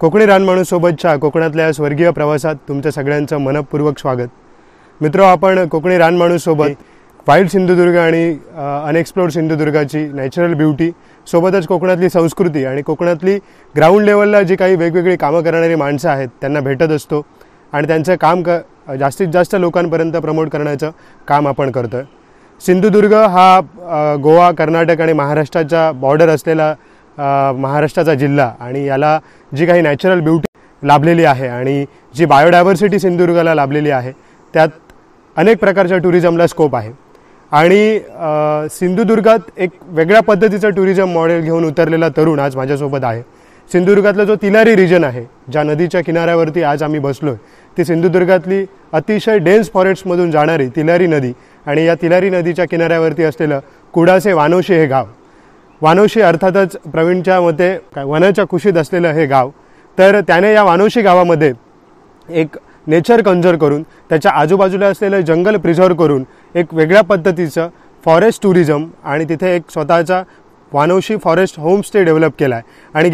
कोकणी रानमाणूसोबतच्या कोकणातल्या स्वर्गीय प्रवासात तुमच्या सगळ्यांचं मनपूर्वक स्वागत। मित्र, आपण कोकणी रानमाणूसोबत वाईल्ड सिंधुदुर्ग आणि अनएक्सप्लोर्ड सिंधुदुर्गाची नॅचरल ब्युटी सोबतच कोकणातली संस्कृती आणि कोकणातली ग्राउंड लेवलला जी काही वेगवेगळी कामं करणारी माणसं आहेत त्यांना भेटत असतो आणि त्यांचं काम जास्तीत जास्त लोकांपर्यंत प्रमोट करण्याचं काम आपण करतोय। सिंधुदुर्ग हा गोवा, कर्नाटक आणि महाराष्ट्राच्या बॉर्डर असलेला महाराष्ट्राचा जिल्हा आणि याला जी काही नॅचरल ब्युटी लाभलेली आहे आणि जी बायोडायव्हर्सिटी सिंधुदुर्गाला लाभलेली आहे त्यात अनेक प्रकारच्या टुरिझमला स्कोप आहे। आणि सिंधुदुर्गात एक वेगळ्या पद्धतीचं टुरिझम मॉडेल घेऊन उतरलेला तरुण आज माझ्यासोबत आहे। सिंधुदुर्गातला जो तिलारी रिजन आहे, ज्या नदीच्या किनाऱ्यावरती आज आम्ही बसलोय, ती सिंधुदुर्गातली अतिशय डेन्स फॉरेस्टमधून जाणारी तिलारी नदी आणि या तिलारी नदीच्या किनाऱ्यावरती असलेलं कुडासे वानोशी हे गाव। वानोशी अर्थातच प्रवीणच्या मते वनाच्या कुशीत असलेलं हे गाव, तर त्याने या वानोशी गावामध्ये एक नेचर कन्झर्व करून त्याच्या आजूबाजूला असलेलं जंगल प्रिझर्व करून एक वेगळ्या पद्धतीचं फॉरेस्ट टुरिझम आणि तिथे एक स्वतःचा वानोशी फॉरेस्ट होमस्टे डेव्हलप केला आहे। आणि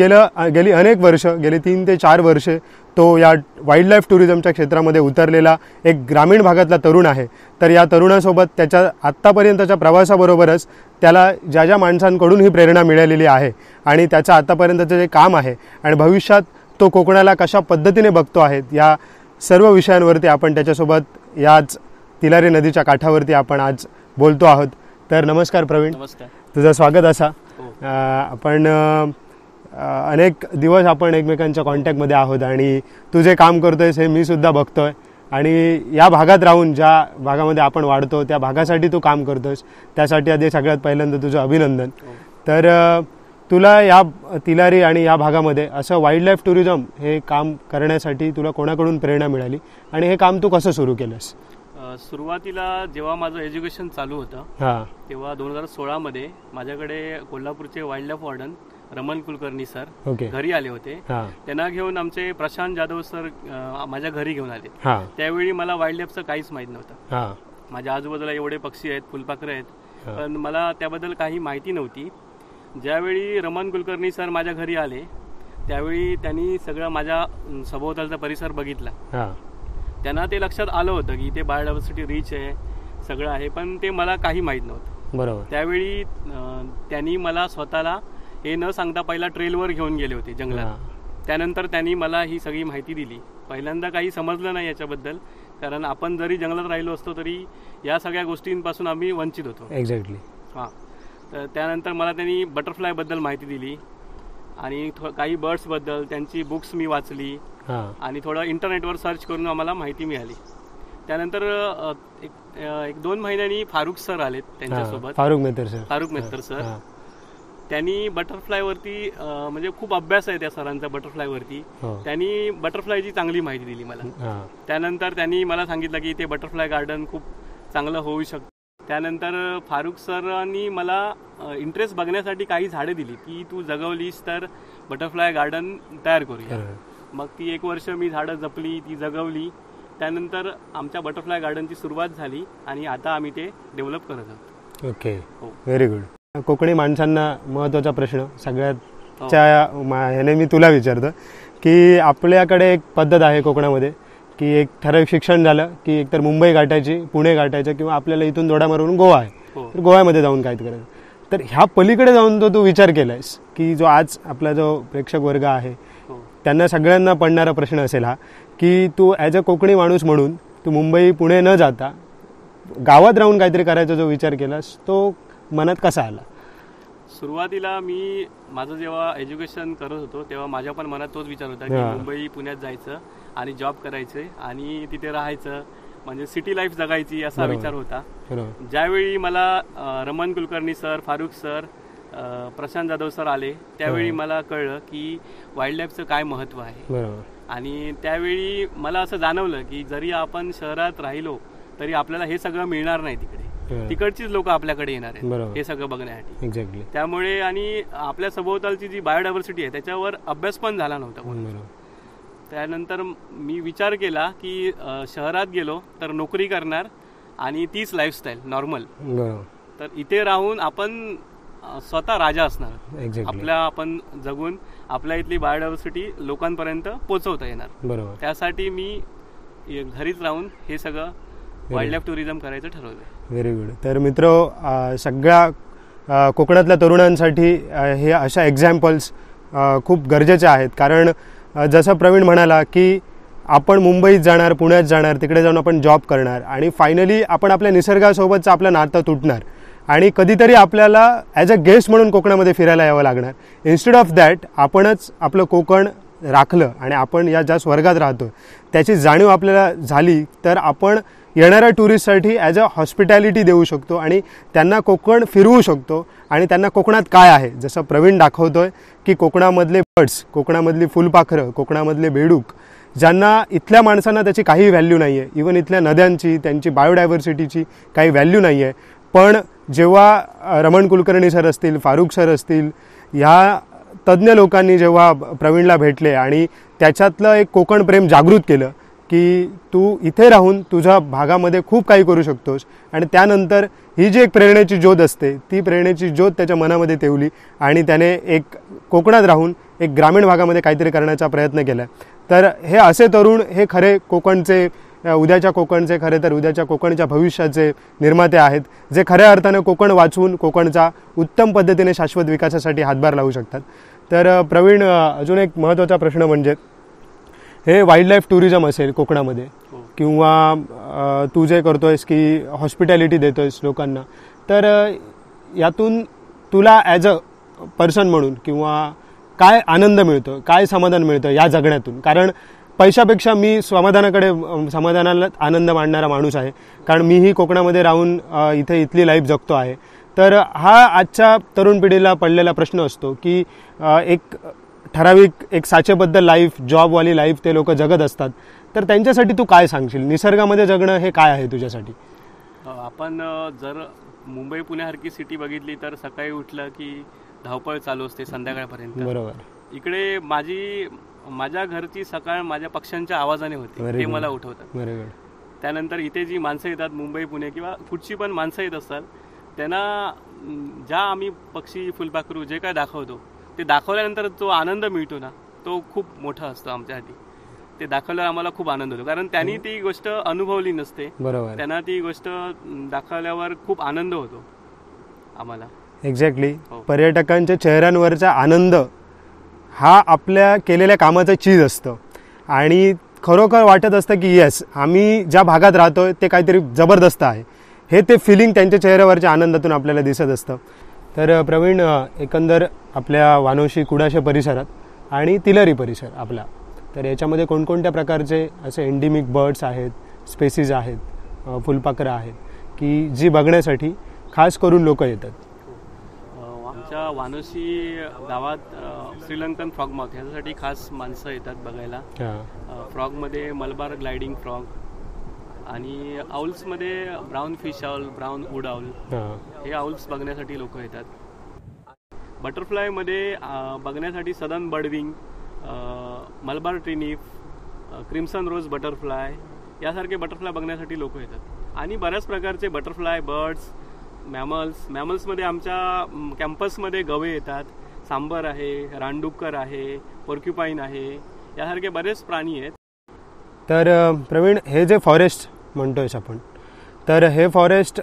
गेली अनेक वर्ष, गेली 3 ते 4 वर्षे तो या वाईल्ड लाईफ टुरिझमच्या क्षेत्रामध्ये उतरलेला एक ग्रामीण भागातला तरुण आहे। तर या तरुणासोबत त्याच्या आत्तापर्यंतच्या प्रवासाबरोबरच त्याला ज्या ज्या माणसांकडून ही प्रेरणा मिळालेली आहे आणि त्याचं आत्तापर्यंतचं जे काम आहे आणि भविष्यात तो कोकणाला कशा पद्धतीने बघतो आहे, या सर्व विषयांवरती आपण त्याच्यासोबत याच तिलारी नदीच्या काठावरती आपण आज बोलतो आहोत। तर नमस्कार प्रवीण। नमस्कार, तुझं स्वागत असा। आपण अनेक दिवस आपण एकमेकांच्या कॉन्टॅक्टमध्ये आहोत आणि तू जे काम करतोयस हे मी सुद्धा बघतोय आणि या भागात राहून ज्या भागामध्ये आपण वाढतो त्या भागासाठी तू काम करतोयस, त्यासाठी आधी सगळ्यात पहिल्यांदा तुझं अभिनंदन। तर तुला या तिलारी आणि या भागामध्ये असं वाईल्ड लाईफ टुरिझम हे काम करण्यासाठी तुला कोणाकडून प्रेरणा मिळाली आणि हे काम तू कसं सुरू केलंस? सुरुवातीला जेव्हा माझं एज्युकेशन चालू होतं तेव्हा 2016 मध्ये माझ्याकडे कोल्हापूरचे wild life warden Raman Kulkarni sir घरी आले होते। त्यांना घेऊन आमचे प्रशांत जाधव सर माझ्या घरी घेऊन आले। त्यावेळी मला वाईल्ड लाईफचं काहीच माहित नव्हतं। माझ्या आजूबाजूला एवढे पक्षी आहेत, फुलपाखरं आहेत, पण मला त्याबद्दल काही माहिती नव्हती। ज्यावेळी रमण कुलकर्णी सर माझ्या घरी आले त्यावेळी त्यांनी सगळं माझ्या सभोवतालचा परिसर बघितला। त्यांना ते लक्षात आलं होतं की इथे बायोडायव्हर्सिटी रिच आहे, सगळं आहे, पण ते मला काही माहीत नव्हतं। बरोबर। त्यावेळी त्यांनी मला स्वतःला हे न सांगता पहिला ट्रेलवर घेऊन गेले होते जंगलात। त्यानंतर त्यांनी मला ही सगळी माहिती दिली। पहिल्यांदा काही समजलं नाही याच्याबद्दल, कारण आपण जरी जंगलात राहिलो असतो तरी या सगळ्या गोष्टींपासून आम्ही वंचित होतो। एक्झॅक्टली। तर त्यानंतर मला त्यांनी बटरफ्लायबद्दल माहिती दिली आणि काही बर्ड्सबद्दल त्यांची बुक्स मी वाचली आणि थोडं इंटरनेटवर सर्च करून आम्हाला माहिती मिळाली। त्यानंतर एक 2 महिन्यांनी फारुख सर आलेत त्यांच्यासोबत, फारुख मेहतर सर। त्यांनी बटरफ्लायवरती म्हणजे खूप अभ्यास आहे त्या सरांचा बटरफ्लायवरती, त्यांनी बटरफ्लायची चांगली माहिती दिली मला। त्यानंतर त्यांनी मला सांगितलं की इथे बटरफ्लाय गार्डन खूप चांगलं होऊ शकतं। त्यानंतर फारुख सरांनी मला इंटरेस्ट बघण्यासाठी काही झाडे दिली की तू जगवलीस तर बटरफ्लाय गार्डन तयार करूया। मग ती 1 वर्ष मी झाडं जपली, ती जगवली। त्यानंतर आमच्या बटरफ्लाय गार्डनची सुरुवात झाली आणि आता आम्ही ते डेव्हलप करत आहोत। Okay, very good. कोकणी माणसांना महत्त्वाचा प्रश्न सगळ्याच्या ह्याने मी तुला विचारतो की आपल्याकडे एक पद्धत आहे कोकणामध्ये की एक ठराविक शिक्षण झालं की एकतर मुंबई गाठायची, पुणे गाठायचं, किंवा आपल्याला इथून दोडा मारून गोवा आहे तर गोव्यामध्ये जाऊन काय करायचं। तर ह्या पलीकडे जाऊन तू विचार केलायस की जो आज आपला जो प्रेक्षक वर्ग आहे त्यांना सगळ्यांना पडणारा प्रश्न असेल हा की तू ॲज अ कोकणी माणूस म्हणून तू मुंबई पुणे न जाता गावात राहून काहीतरी करायचा जो विचार केलास तो मनात कसा आला? सुरुवातीला मी माझं जेव्हा एज्युकेशन करत होतो तेव्हा माझ्या पण मनात तोच विचार होता की मुंबई पुण्यात जायचं आणि जॉब करायचे आणि तिथे राहायचं, म्हणजे सिटी लाईफ जगायची असा विचार होता। ज्यावेळी मला Raman Kulkarni sir, Farukh sir, Prashant Jadhav sir आले त्यावेळी मला कळलं की वाईल्ड लाईफचं काय महत्त्व आहे। आणि त्यावेळी मला असं जाणवलं की जरी आपण शहरात राहिलो तरी आपल्याला हे सगळं मिळणार नाही तिकडे, तिकडचीच लोक आपल्याकडे येणार आहेत हे सगळं बघण्यासाठी। एक्झॅक्टली। त्यामुळे आणि आपल्या सभोवतालची जी बायोडायव्हर्सिटी आहे त्याच्यावर अभ्यास पण झाला नव्हता। त्यानंतर मी विचार केला की शहरात गेलो तर नोकरी करणार आणि तीच लाईफस्टाईल नॉर्मल, तर इथे राहून आपण स्वतः राजा असणार. आपल्या आपण जगून आपल्या इथली बायोडायव्हर्सिटी लोकांपर्यंत पोहोचवता येणार. बरोबर. त्यासाठी मी घरीच राहून हे सगळं वाईल्ड लाईफ टुरिझम करायचं ठरवलं. Very good. तर मित्र, सगळ्या कोकणातल्या तरुणांसाठी हे अशा एक्झाम्पल्स खूप गरजेचे आहेत. कारण जसं प्रवीण म्हणाला की आपण मुंबईत जाणार, पुण्यात जाणार, तिकडे जाऊन आपण जॉब करणार आणि फायनली आपण आपल्या निसर्गासोबतचं आपलं नातं तुटणार आणि कधीतरी आपल्याला ॲज अ गेस्ट म्हणून कोकणामध्ये फिरायला यावं लागणार. इन्स्टेड ऑफ दॅट आपणच आपलं कोकण राखलं आणि आपण या ज्या स्वर्गात राहतो त्याची जाणीव आपल्याला झाली तर आपण येणाऱ्या टुरिस्टसाठी ॲज अ हॉस्पिटॅलिटी देऊ शकतो आणि त्यांना कोकण फिरवू शकतो आणि त्यांना कोकणात काय आहे, जसं प्रवीण दाखवतोय की कोकणामधले बर्ड्स, कोकणामधली फुलपाखरं, कोकणामधले बेडूक, ज्यांना इथल्या माणसांना त्याची काही व्हॅल्यू नाही आहे, इवन इथल्या नद्यांची, त्यांची बायोडायव्हर्सिटीची काही व्हॅल्यू नाही आहे. पण जेव्हा रमण कुलकर्णी सर असतील, फारुख सर असतील, ह्या तज्ज्ञ लोकांनी जेव्हा प्रवीणला भेटले आणि त्याच्यातलं एक कोकण प्रेम जागृत केलं की तू इथे राहून तुझ्या भागामध्ये खूप काही करू शकतोस आणि त्यानंतर ही जी एक प्रेरणेची ज्योत असते ती प्रेरणेची ज्योत त्याच्या मनामध्ये तेवली आणि त्याने एक कोकणात राहून एक ग्रामीण भागामध्ये काहीतरी करण्याचा प्रयत्न केला. तर हे असे तरुण हे खरे कोकणचे, उद्याच्या कोकणचे, खरे तर उद्याच्या कोकणच्या भविष्याचे निर्माते आहेत, जे खऱ्या अर्थानं कोकण वाचवून कोकणचा उत्तम पद्धतीने शाश्वत विकासासाठी हातभार लावू शकतात. तर प्रवीण, अजून एक महत्त्वाचा प्रश्न म्हणजे हे वाईल्ड लाईफ टुरिझम असेल कोकणामध्ये किंवा तू जे करतोयस की हॉस्पिटॅलिटी देतोयस लोकांना, तर यातून तुला ॲज अ पर्सन म्हणून किंवा काय आनंद मिळतो, काय समाधान मिळतं या जगण्यातून? कारण पैशापेक्षा मी समाधानाला आनंद मानणारा माणूस आहे, कारण मीही कोकणामध्ये राहून इथे इथली लाईफ जगतो आहे. तर हा आजच्या तरुण पिढीला पडलेला प्रश्न असतो की एक ठराविक एक साचेबद्ध लाईफ, जॉबवाली लाईफ ते लोक जगत असतात. तर त्यांच्यासाठी तू काय सांगशील? निसर्गामध्ये जगणं हे काय आहे तुझ्यासाठी? आपण जर मुंबई पुण्यासारखी सिटी बघितली तर सकाळी उठलं की धावपळ चालू असते संध्याकाळपर्यंत. बरोबर. इकडे माझ्या घरची सकाळ माझ्या पक्ष्यांच्या आवाजाने होते, ते मला उठवतात. बरोबर. त्यानंतर इथे जी माणसं येतात मुंबई पुणे किंवा कुठची पण माणसं येत असतात, त्यांना ज्या आम्ही पक्षी, फुलपाखरू जे काय दाखवतो ते दाखवल्यानंतर जो आनंद मिळतो ना तो खूप मोठा असतो आमच्यासाठी. ते दाखवल्यावर आम्हाला खूप आनंद होतो, कारण त्यांनी ती गोष्ट अनुभवली नसते. बरोबर. त्यांना ती गोष्ट दाखवल्यावर खूप आनंद होतो आम्हाला. एक्झॅक्टली. पर्यटकांच्या चेहऱ्यांवरचा आनंद हा आपल्या केलेल्या कामाचं चीज असतं आणि खरोखर वाटत असतं की येस, आम्ही ज्या भागात राहतोय ते काहीतरी जबरदस्त आहे, हे ते फिलिंग त्यांच्या चेहऱ्यावरच्या आनंदातून आपल्याला दिसत असतं. तर प्रवीण, एकंदर आपल्या वानोशी कुडाशे परिसरात आणि तिलारी परिसर आपला, तर याच्यामध्ये कोणकोणत्या प्रकारचे असे एंडेमिक बर्ड्स आहेत, स्पेसीज आहेत, फुलपाखरं आहेत की जी बघण्यासाठी खास करून लोक येतात? आमच्या वानोशी गावात श्रीलंकन फ्रॉगमाउथ ह्याच्यासाठी खास माणसं येतात बघायला. फ्रॉगमध्ये मलबार ग्लायडिंग फ्रॉग आणि आउल्समध्ये brown fish owl, brown wood owl, हे आउल्स बघण्यासाठी लोक येतात. बटरफ्लायमध्ये बघण्यासाठी southern birdwing, Malabar tree nymph, crimson rose butterfly यासारखे बटरफ्लाय बघण्यासाठी लोक येतात. आणि बऱ्याच प्रकारचे बटरफ्लाय, बर्ड्स, मॅमल्समध्ये आमच्या कॅम्पसमध्ये गवे येतात, सांबर आहे, रानडुक्कर आहे, पोर्क्युपाईन आहे, यासारखे बरेच प्राणी आहेत. तर प्रवीण, हे जे फॉरेस्ट म्हणतोयस आपण, तर हे फॉरेस्ट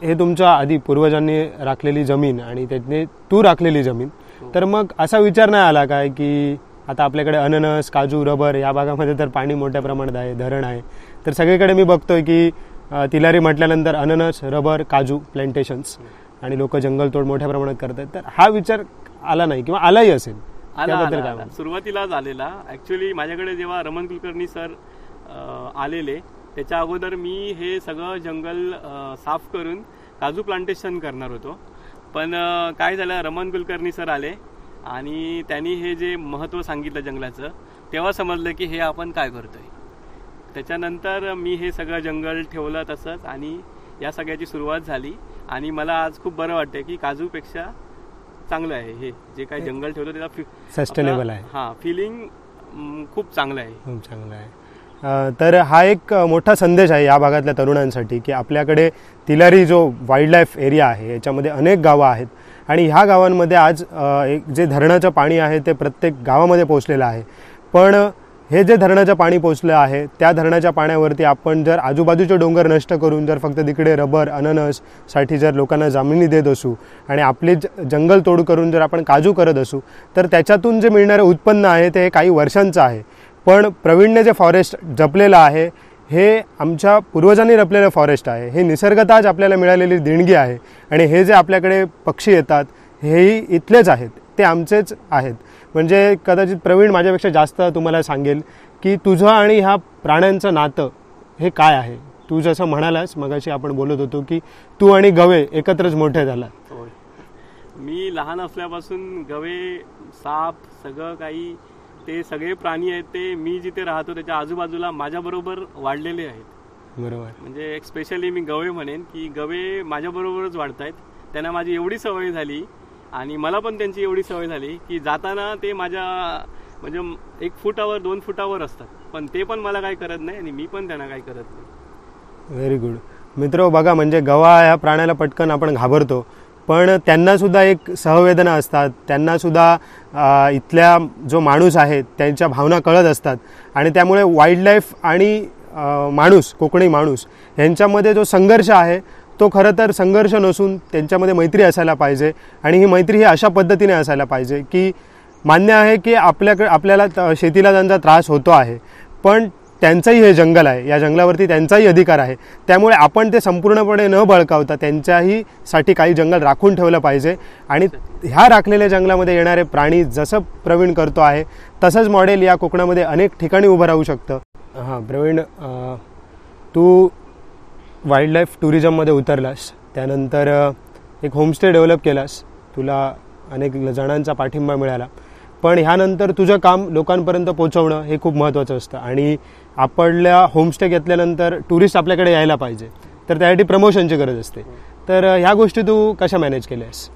हे तुमच्या आधी पूर्वजांनी राखलेली जमीन आणि त्यातने तू राखलेली जमीन. तर मग असा विचार नाही आला काय की आता आपल्याकडे अननस, काजू, रबर या भागामध्ये तर पाणी मोठ्या प्रमाणात आहे, धरण आहे, तर सगळीकडे मी बघतोय की तिलारी म्हटल्यानंतर अननस, रबर, काजू प्लांटेशन्स आणि लोक जंगलतोड मोठ्या प्रमाणात करतात. तर हा विचार आला नाही किंवा आलाही असेल? त्याबद्दल काय? सुरुवातीलाच आलेला. ॲक्च्युली माझ्याकडे जेव्हा रमण कुलकर्णी सर आलेले त्याच्या अगोदर मी हे सगळं जंगल साफ करून काजू प्लांटेशन करणार होतो. पण काय झालं, रमण कुलकर्णी सर आले आणि त्यांनी हे जे महत्त्व सांगितलं जंगलाचं, तेव्हा समजलं की हे आपण काय करतोय. त्याच्यानंतर मी हे सगळं जंगल ठेवलं तसंच आणि या सगळ्याची सुरुवात झाली. आणि मला आज खूप बरं वाटतं की काजूपेक्षा चांगलं आहे हे जे काही जंगल ठेवलं त्याचा सस्टेनेबल आहे. हां, फिलिंग खूप चांगलं आहे, खूप चांगलं आहे. तर हा एक मोठा संदेश आहे या भागातल्या तरुणांसाठी की आपल्याकडे तिलारी जो वाईल्ड लाईफ एरिया आहे याच्यामध्ये अनेक गावं आहेत आणि ह्या गावांमध्ये आज एक जे धरणाचं पाणी आहे ते प्रत्येक गावामध्ये पोचलेलं आहे. पण हे जे धरणाचं पाणी पोचलं आहे त्या धरणाच्या पाण्यावरती आपण जर आजूबाजूचे डोंगर नष्ट करून जर फक्त तिकडे रबर अननससाठी जर लोकांना जमिनी देत असू आणि आपले जंगल तोड करून जर आपण काजू करत असू तर त्याच्यातून जे मिळणारं उत्पन्न आहे ते काही वर्षांचं आहे. पण प्रवीणने जे फॉरेस्ट जपलेलं आहे हे आमच्या पूर्वजांनी जपलेलं फॉरेस्ट आहे. हे निसर्गतःच आपल्याला मिळालेली देणगी आहे. आणि हे जे आपल्याकडे पक्षी येतात हेही इथलेच आहेत, ते आमचेच आहेत. म्हणजे कदाचित प्रवीण माझ्यापेक्षा जास्त तुम्हाला सांगेल की तुझं आणि ह्या प्राण्यांचं नातं हे काय आहे. तू जसं म्हणालास मगाशी आपण बोलत होतो की तू आणि गवे एकत्रच मोठे झाला. मी लहान असल्यापासून गवे, साप, सगळं काही ते सगळे प्राणी आहेत ते मी जिथे राहतो त्याच्या आजूबाजूला माझ्याबरोबर वाढलेले आहेत. बरोबर. म्हणजे एक स्पेशली मी गवे म्हणेन की गवे माझ्याबरोबरच वाढतायत. त्यांना माझी एवढी सवय झाली आणि मला पण त्यांची एवढी सवय झाली की जाताना ते माझ्या म्हणजे 1 फुटावर 2 फुटावर असतात, पण ते पण मला काही करत नाही आणि मी पण त्यांना काही करत नाही. Very good. मित्र बघा, म्हणजे गवा ह्या प्राण्याला पटकन आपण घाबरतो, पण त्यांनासुद्धा एक सहवेदना असतात. त्यांनासुद्धा इथल्या जो माणूस आहे त्यांच्या भावना कळत असतात. आणि त्यामुळे वाईल्डलाईफ आणि माणूस, कोकणी माणूस यांच्यामध्ये जो संघर्ष आहे तो खरं तर संघर्ष नसून त्यांच्यामध्ये मैत्री असायला पाहिजे. आणि ही मैत्री ही अशा पद्धतीने असायला पाहिजे की मान्य आहे की आपल्याला शेतीला त्यांचा त्रास होतो आहे, पण त्यांचंही हे जंगल आहे, या जंगलावरती त्यांचाही अधिकार आहे. त्यामुळे आपण ते संपूर्णपणे न बळकावता त्यांच्याही साठी काही जंगल राखून ठेवलं पाहिजे. आणि ह्या राखलेल्या जंगलामध्ये येणारे प्राणी जसं प्रवीण करतो आहे तसंच मॉडेल या कोकणामध्ये अनेक ठिकाणी उभं राहू शकतं. हां प्रवीण, तू वाईल्डलाईफ टुरिझममध्ये उतरलास, त्यानंतर एक होमस्टे डेव्हलप केलास, तुला अनेक जणांचा पाठिंबा मिळाला. पण ह्यानंतर तुझं काम लोकांपर्यंत पोहोचवणं हे खूप महत्त्वाचं असतं. आणि आपल्या होमस्टे घेतल्यानंतर टुरिस्ट आपल्याकडे यायला पाहिजे, तर त्यासाठी प्रमोशनची गरज असते. तर ह्या गोष्टी तू कशा मॅनेज केल्यास?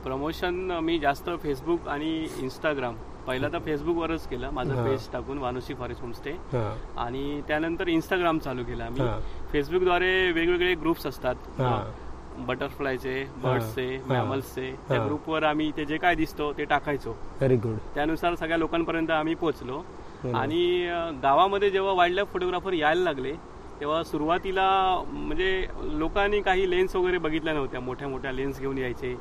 प्रमोशन मी जास्त फेसबुक आणि इंस्टाग्राम, पहिला तर फेसबुकवरच केलं, माझं पेज टाकून वानुसी फॉरेस्ट होमस्टे, आणि त्यानंतर इंस्टाग्राम चालू केला मी. फेसबुकद्वारे वेगवेगळे ग्रुप्स असतात, बटरफ्लायचे, बर्ड्सचे, मॅमल्सचे. त्या ग्रुपवर आम्ही ते जे काय दिसतो ते टाकायचो. Very good. त्यानुसार सगळ्या लोकांपर्यंत आम्ही पोहोचलो. आणि गावामध्ये जेव्हा वाईल्डलाईफ फोटोग्राफर यायला लागले तेव्हा सुरुवातीला म्हणजे लोकांनी काही लेन्स वगैरे बघितल्या नव्हत्या, मोठ्या मोठ्या लेन्स घेऊन यायचे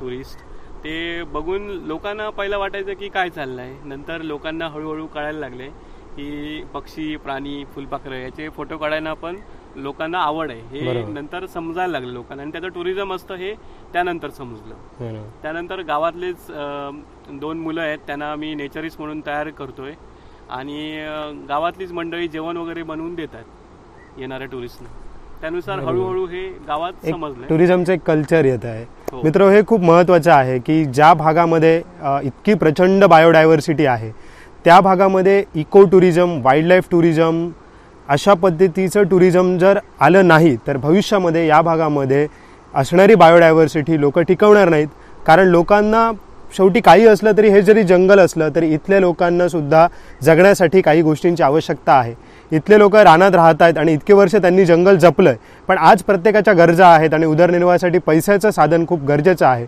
टुरिस्ट. ते बघून लोकांना पहिलं वाटायचं की काय चाललंय. नंतर लोकांना हळूहळू कळायला लागले की पक्षी, प्राणी, फुलपाखरं याचे फोटो काढायला पण लोकांना आवड आहे हे नंतर समजायला लागलं लोकांना. आणि त्याचं टुरिझम असतं हे त्यानंतर समजलं. त्यानंतर गावातलेच 2 मुलं आहेत, त्यांना आम्ही नेचरिस्ट म्हणून तयार करतोय. आणि गावातलीच मंडळी जेवण वगैरे बनवून देतात येणाऱ्या टुरिस्टना. त्यानुसार हळूहळू हे गावात समजलं, टुरिझमचं एक कल्चर येत आहे. मित्र, हे खूप महत्त्वाचं आहे की ज्या भागामध्ये इतकी प्रचंड बायोडायव्हर्सिटी आहे त्या भागामध्ये इको टुरिझम, वाईल्डलाईफ टुरिझम अशा पद्धतीचं टुरिझम जर आलं नाही तर भविष्यामध्ये या भागामध्ये असणारी बायोडायव्हर्सिटी लोक टिकवणार नाहीत. कारण लोकांना शेवटी काही असलं तरी, हे जरी जंगल असलं तरी इथल्या लोकांना सुद्धा जगण्यासाठी काही गोष्टींची आवश्यकता आहे. इथले लोक रानात राहत आहेत आणि इतके वर्ष त्यांनी जंगल जपलंय, पण आज प्रत्येकाच्या गरजा आहेत आणि उदरनिर्वाहासाठी पैशाचं साधन खूप गरजेचं आहे.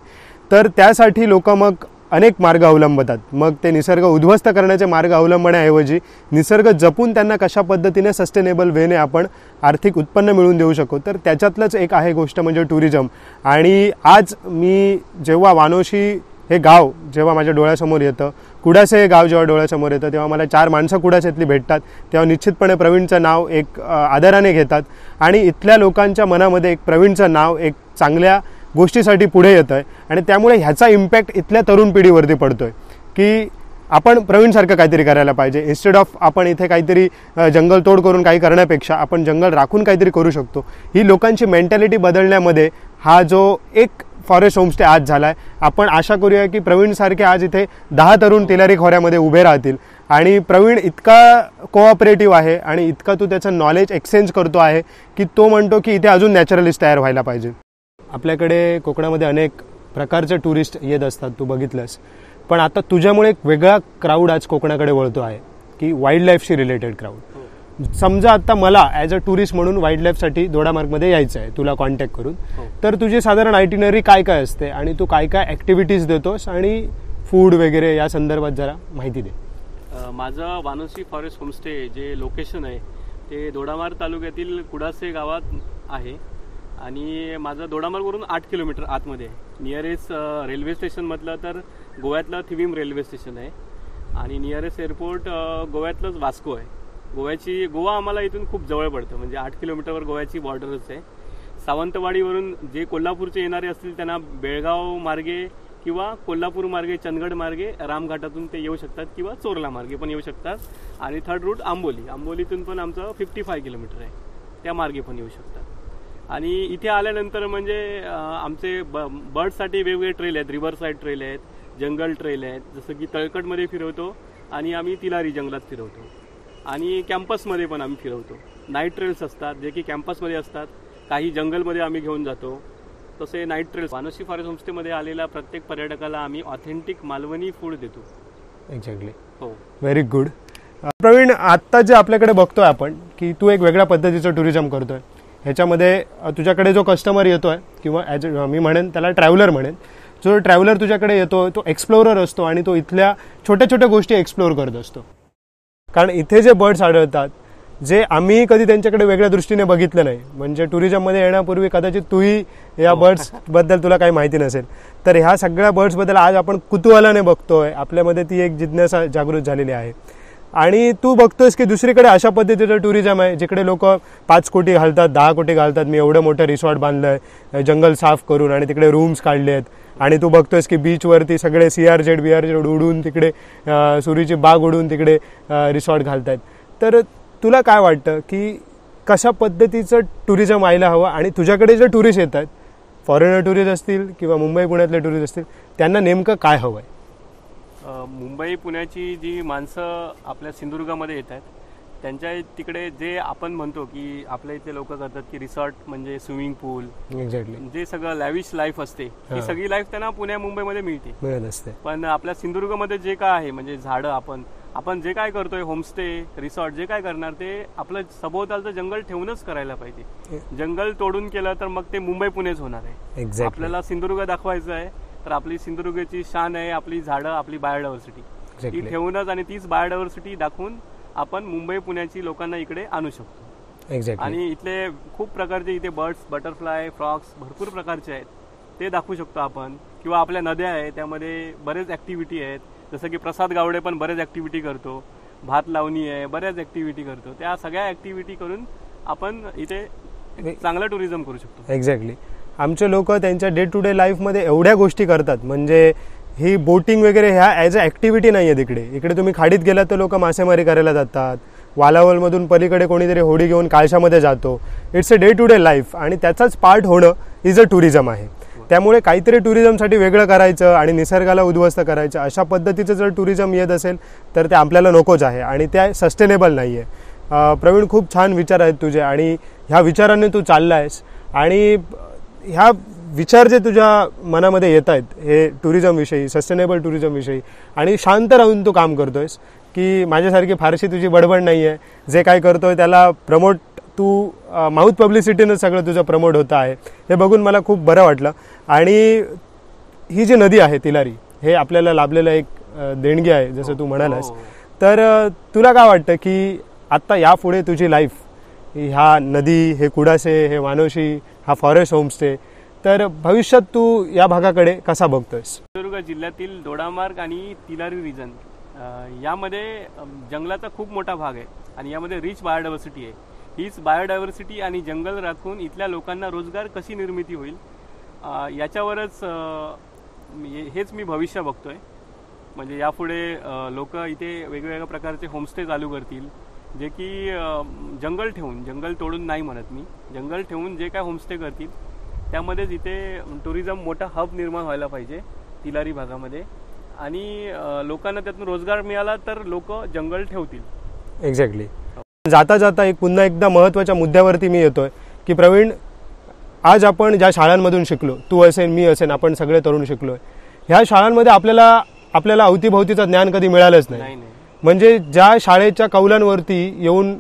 तर त्यासाठी लोक मग अनेक मार्ग अवलंबतात. मग ते निसर्ग उद्ध्वस्त करण्याचे मार्ग अवलंबण्याऐवजी निसर्ग जपून त्यांना कशा पद्धतीने सस्टेनेबल वेने आपण आर्थिक उत्पन्न मिळवून देऊ शकू, तर त्याच्यातलंच एक आहे गोष्ट म्हणजे टुरिझम. आणि आज मी जेव्हा वानोशी हे गाव जेव्हा माझ्या डोळ्यासमोर येतं, कुडासे हे गाव जेव्हा डोळ्यासमोर येतं, तेव्हा मला 4 माणसं कुडासेतली भेटतात, तेव्हा निश्चितपणे प्रवीणचं नाव एक आदराने घेतात. आणि इथल्या लोकांच्या मनामध्ये एक प्रवीणचं नाव एक चांगल्या गोष्टीसाठी पुढे येतं आहे. आणि त्यामुळे ह्याचा इम्पॅक्ट इथल्या तरुण पिढीवरती पडतो आहे की आपण प्रवीणसारखं काहीतरी करायला पाहिजे. इन्स्टेड ऑफ आपण इथे काहीतरी जंगल तोड करून काही करण्यापेक्षा आपण जंगल राखून काहीतरी करू शकतो. ही लोकांची मेंटॅलिटी बदलण्यामध्ये हा जो एक फॉरेस्ट होमस्टे आज झाला आहे, आपण आशा करूया की प्रवीणसारखे आज इथे 10 तरुण तिलारी खोऱ्यामध्ये उभे राहतील. आणि प्रवीण इतका कोऑपरेटिव्ह आहे आणि इतका तो त्याचं नॉलेज एक्सचेंज करतो आहे की तो म्हणतो की इथे अजून नॅचरलिस्ट तयार व्हायला पाहिजे. आपल्याकडे कोकणामध्ये अनेक प्रकारचे टुरिस्ट येत असतात, तू बघितलंस. पण आता तुझ्यामुळे एक वेगळा क्राऊड आज कोकणाकडे वळतो आहे की वाईल्ड लाईफशी रिलेटेड क्राऊड. समजा आता मला ॲज अ टुरिस्ट म्हणून वाईल्ड लाईफसाठी दोडामार्गमध्ये यायचं आहे तुला कॉन्टॅक्ट करून, तर तुझी साधारण आयटिनरी काय काय असते आणि तू काय काय ॲक्टिव्हिटीज देतोस आणि फूड वगैरे या संदर्भात जरा माहिती दे. माझं वानोशी फॉरेस्ट होमस्टे जे लोकेशन आहे ते दोडामार्ग तालुक्यातील कुडासे गावात आहे आणि माझं दोडामार्गवरून 8 किलोमीटर आतमध्ये आहे. नियरेस्ट रेल्वे स्टेशन म्हटलं तर गोव्यातलं थिविम रेल्वे स्टेशन आहे आणि नियरेस्ट एअरपोर्ट गोव्यातलंच वास्को आहे. गोवा आम्हाला इथून खूप जवळ पडतं, म्हणजे 8 किलोमीटरवर गोव्याची बॉर्डरच आहे. सावंतवाडीवरून जे कोल्हापूरचे येणारे असतील त्यांना बेळगाव मार्गे किंवा कोल्हापूर मार्गे, चंदगड मार्गे, रामघाटातून ते येऊ शकतात किंवा चोरला मार्गे पण येऊ शकतात. आणि थर्ड रूट आंबोलीतून पण आमचं 55 किलोमीटर आहे, त्या मार्गे पण येऊ शकतात. आणि इथे आल्यानंतर म्हणजे आमचे बर्डसाठी वेगवेगळे ट्रेल आहेत, रिव्हर साईड ट्रेल आहेत, जंगल ट्रेल आहेत, जसं की तळकटमध्ये फिरवतो आणि आम्ही तिलारी जंगलात फिरवतो आणि कॅम्पसमध्ये पण आम्ही फिरवतो. नाईट ट्रेल्स असतात जे की कॅम्पसमध्ये असतात, काही जंगलमध्ये आम्ही घेऊन जातो. तसे नाईट ट्रेल्स वानोशी फॉरेस्ट होमस्टेमध्ये आलेल्या प्रत्येक पर्यटकाला आम्ही ऑथेंटिक मालवणी फूड देतो. एक्झॅक्टली. हो, व्हेरी गुड. प्रवीण, आत्ता जे आपल्याकडे बघतोय आपण की तू एक वेगळ्या पद्धतीचं टुरिझम करतोय, ह्याच्यामध्ये तुझ्याकडे जो कस्टमर येतोय किंवा ॲज मी म्हणेन त्याला ट्रॅव्हलर म्हणेन, जो ट्रॅव्हलर तुझ्याकडे येतो तो एक्सप्लोरर असतो आणि तो इथल्या छोट्या छोट्या गोष्टी एक्सप्लोर करत असतो. कारण इथे जे बर्ड्स आढळतात जे आम्ही कधी त्यांच्याकडे वेगळ्या दृष्टीने बघितलं नाही, म्हणजे टुरिझममध्ये येण्यापूर्वी कदाचित तूही या बर्ड्सबद्दल तुला काही माहिती नसेल, तर ह्या सगळ्या बर्ड्सबद्दल आज आपण कुतूहलाने बघतोय, आपल्यामध्ये ती एक जिज्ञासा जागृत झालेली आहे. आणि तू बघतोयस की दुसरीकडे अशा पद्धतीचं टुरिझम आहे जिकडे लोक 5 कोटी घालतात, 10 कोटी घालतात, मी एवढं मोठं रिसॉर्ट बांधलंय जंगल साफ करून आणि तिकडे रूम्स काढले आहेत, आणि तू बघतोयस की बीचवरती सगळे CRZ उडून तिकडे सुरीची बाग उडून तिकडे रिसॉर्ट घालतायत. तर तुला काय वाटतं की कशा पद्धतीचं टुरिझम व्हायला हवं आणि तुझ्याकडे जे टुरिस्ट येत आहेत, फॉरेनर टुरिस्ट असतील किंवा मुंबई पुण्यातले टुरिस्ट असतील, त्यांना नेमकं काय हवं आहे? मुंबई पुण्याची जी माणसं आपल्या सिंधुदुर्गामध्ये येत आहेत त्यांच्या तिकडे जे आपण म्हणतो की आपल्या इथले लोक करतात की रिसॉर्ट म्हणजे स्विमिंग पूल, एक्झॅक्टली, जे सगळं लॅविश लाईफ असते ही सगळी लाईफ त्यांना पुण्या मुंबईमध्ये मिळत असते. पण आपल्या सिंधुदुर्गमध्ये जे काय आहे म्हणजे झाडं, आपण जे काय करतोय होमस्टे रिसॉर्ट जे काय करणार ते आपलं सभोवतालचं जंगल ठेवूनच करायला पाहिजे. जंगल तोडून केलं तर मग ते मुंबई पुणेच होणार आहे. आपल्याला सिंधुदुर्ग दाखवायचं आहे तर आपली सिंधुदुर्गची शान आहे आपली झाडं, आपली बायोडायव्हर्सिटी, ती ठेवूनच आणि तीच बायोडायव्हर्सिटी दाखवून आपण मुंबई पुण्याची लोकांना इकडे आणू शकतो. आणि इथले खूप प्रकारचे इथे बर्ड्स, बटरफ्लाय, फ्रॉक्स भरपूर प्रकारचे आहेत ते दाखवू शकतो आपण. किंवा आपल्या नद्या आहेत त्यामध्ये बरेच ॲक्टिव्हिटी आहेत, जसं की प्रसाद गावडे पण बरेच ॲक्टिव्हिटी करतो, भात लावणी आहे, बऱ्याच ॲक्टिव्हिटी करतो. त्या सगळ्या ॲक्टिव्हिटी करून आपण इथे चांगलं टुरिझम करू शकतो. एक्झॅक्टली. आमचे लोक त्यांच्या डे टू डे लाईफमध्ये एवढ्या गोष्टी करतात, म्हणजे ही बोटिंग वगैरे ह्या ॲज अ ॲक्टिव्हिटी नाही आहे तिकडे. इकडे तुम्ही खाडीत गेलात तर लोक मासेमारी करायला जातात, वालावलमधून पलीकडे कोणीतरी होडी घेऊन काळशामध्ये जातो. It's a day to day life आणि त्याचाच पार्ट होणं इज अ टुरिझम आहे. त्यामुळे काहीतरी टुरिझमसाठी वेगळं करायचं आणि निसर्गाला उद्ध्वस्त करायचं अशा पद्धतीचं जर टुरिझम येत असेल तर ते आपल्याला नकोच आहे आणि त्या सस्टेनेबल नाही आहे. प्रवीण, खूप छान विचार आहेत तुझे आणि ह्या विचाराने तू चालला आहेस आणि ह्या विचार जे तुझ्या मनामध्ये येत आहेत हे टुरिझमविषयी, सस्टेनेबल टुरिझमविषयी, आणि शांत राहून तू काम करतोयस की माझ्यासारखी फारशी तुझी बडबड नाही आहे. जे काय करतोय त्याला प्रमोट तू माउथ पब्लिसिटीनं सगळं तुझं प्रमोट होतं आहे, हे बघून मला खूप बरं वाटलं. आणि ही जी नदी आहे तिलारी, हे आपल्याला लाभलेलं एक देणगी आहे जसं तू म्हणालास. तर तुला काय वाटतं की आत्ता यापुढे तुझी लाईफ ह्या नदी, हे कुडासे, हे वानोशी, हा फॉरेस्ट होमस्टे, तर भविष्यात तू या भागाकडे कसा बघतोयस? सिंधुदुर्ग जिल्ह्यातील दोडामार्ग आणि तिलारी रिजन यामध्ये जंगलाचा खूप मोठा भाग आहे आणि यामध्ये रिच बायोडायव्हर्सिटी आहे. हीच बायोडायव्हर्सिटी आणि जंगल राखून इथल्या लोकांना रोजगार कशी निर्मिती होईल याच्यावरच हेच मी भविष्य बघतोय. म्हणजे यापुढे लोक इथे वेगवेगळ्या प्रकारचे होमस्टे चालू करतील जे की जंगल ठेवून, जंगल तोडून नाही म्हणत मी, जंगल ठेवून जे काय होमस्टे करतील त्यामध्येच इथे टुरिझम मोठा हब निर्माण व्हायला पाहिजे तिलारी भागामध्ये आणि लोकांना त्यातून रोजगार मिळाला तर लोक जंगल ठेवतील. एक्झॅक्टली. जाता जाता पुन्हा एकदा महत्त्वाच्या मुद्द्यावरती मी येतोय की प्रवीण, आज आपण ज्या शाळांमधून शिकलो, तू असेल, मी असेल, आपण सगळे तरुण शिकलोय, ह्या शाळांमध्ये आपल्याला अवतीभोवतीचं ज्ञान कधी मिळालंच नाही. म्हणजे ज्या शाळेच्या कौलांवरती येऊन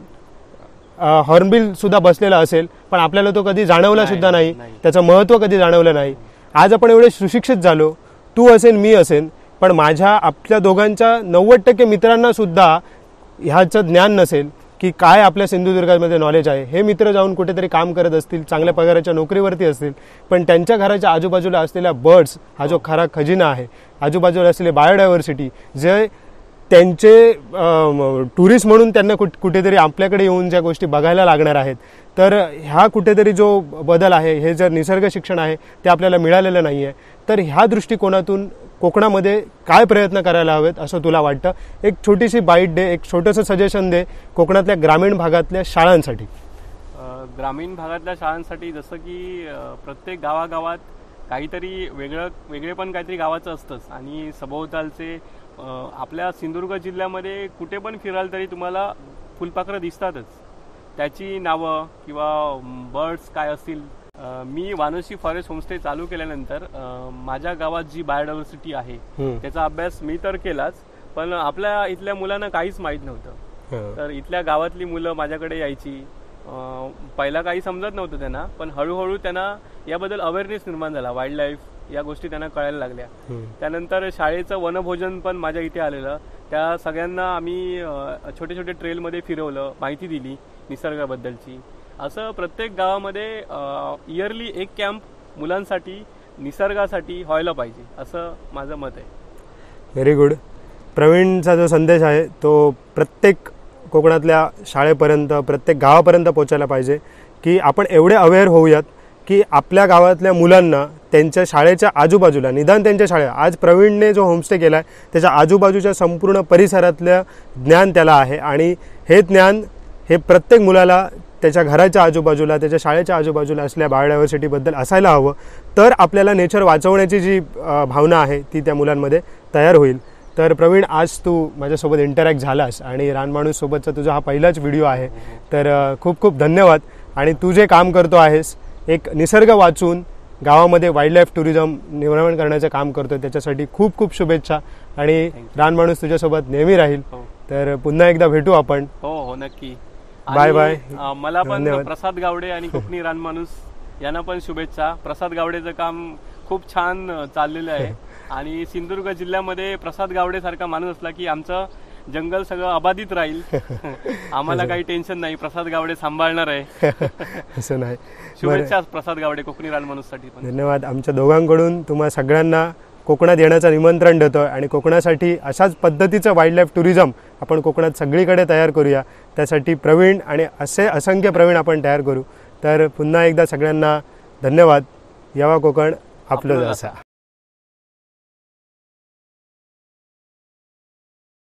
हॉर्नबिल सुद्धा बसलेला असेल, पण आपल्याला तो कधी जाणवला सुद्धा नाही, त्याचं महत्त्व कधी जाणवलं नाही. आज आपण एवढे सुशिक्षित झालो, तू असेन मी असेन, पण आपल्या दोघांच्या 90% मित्रांना सुद्धा ह्याचं ज्ञान नसेल की काय आपल्या सिंधुदुर्गामध्ये नॉलेज आहे. हे मित्र जाऊन कुठेतरी काम करत असतील, चांगल्या पगाराच्या नोकरीवरती असतील, पण त्यांच्या घराच्या आजूबाजूला असलेल्या बर्ड्स हा जो खरा खजिना आहे, आजूबाजूला असलेले बायोडायव्हर्सिटी, जे त्यांचे टुरिस्ट म्हणून त्यांना कुठेतरी आपल्याकडे येऊन ज्या गोष्टी बघायला लागणार आहेत, तर ह्या कुठेतरी जो बदल आहे, हे जर निसर्ग शिक्षण आहे ते आपल्याला मिळालेलं नाही आहे. तर ह्या दृष्टिकोनातून कोकणामध्ये काय प्रयत्न करायला हवेत असं तुला वाटतं? एक छोटीशी बाईट दे, एक छोटंसं सजेशन दे कोकणातल्या ग्रामीण भागातल्या शाळांसाठी. ग्रामीण भागातल्या शाळांसाठी जसं की प्रत्येक गावागावात काहीतरी वेगळेपण काहीतरी गावाचं असतंच, आणि सभोवतालचे आपल्या सिंधुदुर्ग जिल्ह्यामध्ये कुठे पण फिराल तरी तुम्हाला फुलपाखरं दिसतातच. त्याची नावं किंवा बर्ड्स काय असतील. मी वानोशी फॉरेस्ट होमस्टे चालू केल्यानंतर माझ्या गावात जी बायोडायव्हर्सिटी आहे त्याचा अभ्यास मी तर केलाच, पण आपल्या इथल्या मुलांना काहीच माहीत नव्हतं. तर इथल्या गावातली मुलं माझ्याकडे यायची. पहिला काही समजत नव्हतं त्यांना, पण हळूहळू त्यांना याबद्दल अवेअरनेस निर्माण झाला. वाईल्ड लाईफ या गोष्टी त्यांना कळायला लागल्या. त्यानंतर शाळेचं वनभोजन पण माझ्या इथे आलेलं. त्या सगळ्यांना आम्ही छोटे छोटे ट्रेलमध्ये फिरवलं, माहिती दिली निसर्गाबद्दलची. असं प्रत्येक गावामध्ये इयरली एक कॅम्प मुलांसाठी निसर्गासाठी व्हायला पाहिजे, असं माझं मत आहे. Very good. प्रवीणचा जो संदेश आहे तो प्रत्येक कोकणातल्या शाळेपर्यंत, प्रत्येक गावापर्यंत पोहोचायला पाहिजे की आपण एवढे अवेअर होऊयात की आपल्या गावातल्या मुलांना त्यांच्या शाळेच्या आजूबाजूला, निदान त्यांच्या शाळेत, आज प्रवीणने जो होमस्टे केला आहे त्याच्या आजूबाजूच्या संपूर्ण परिसरातलं ज्ञान त्याला आहे, आणि हे ज्ञान हे प्रत्येक मुलाला त्याच्या घराच्या आजूबाजूला, त्याच्या शाळेच्या आजूबाजूला असलेल्या बायोडायव्हर्सिटीबद्दल असायला हवं. तर आपल्याला नेचर वाचवण्याची जी भावना आहे ती त्या मुलांमध्ये तयार होईल. तर प्रवीण, आज तू माझ्यासोबत इंटरॅक्ट झालास आणि रानमाणूससोबतचा तुझा हा पहिलाच व्हिडिओ आहे, तर खूप खूप धन्यवाद. आणि तू जे काम करतो आहेस, एक निसर्ग वाचून गावामध्ये वाईल्ड लाईफ टुरिझम निर्माण करण्याचं काम करतो, त्याच्यासाठी खूप खूप शुभेच्छा. आणि रानमाणूस तुझ्यासोबत नेहमी राहील. तर पुन्हा एकदा भेटू आपण. हो नक्की. Bye bye. मला पण प्रसाद गावडे आणि कोकणी रानमाणूस यांना पण शुभेच्छा. प्रसाद गावडेचं काम खूप छान चाललेलं आहे, आणि सिंधुदुर्ग जिल्ह्यामध्ये प्रसाद गावडे सारखा माणूस असला की आमचं जंगल सगळं अबाधित राहील. आम्हाला काही टेन्शन नाही, प्रसाद गावडे सांभाळणार आहे. असं नाही. शुभेच्छा प्रसाद गावडे कोकणी रानमाणूससाठी पण. धन्यवाद. आमच्या दोघांकडून तुम्हा सगळ्यांना कोकणात येण्याचं निमंत्रण देतोय, आणि कोकणासाठी अशाच पद्धतीचं वाईल्ड लाईफ टुरिझम आपण कोकणात सगळीकडे तयार करूया. त्यासाठी प्रवीण आणि असे असंख्य प्रवीण आपण तयार करू. तर पुन्हा एकदा सगळ्यांना धन्यवाद. यावा कोकण आपलं जसा.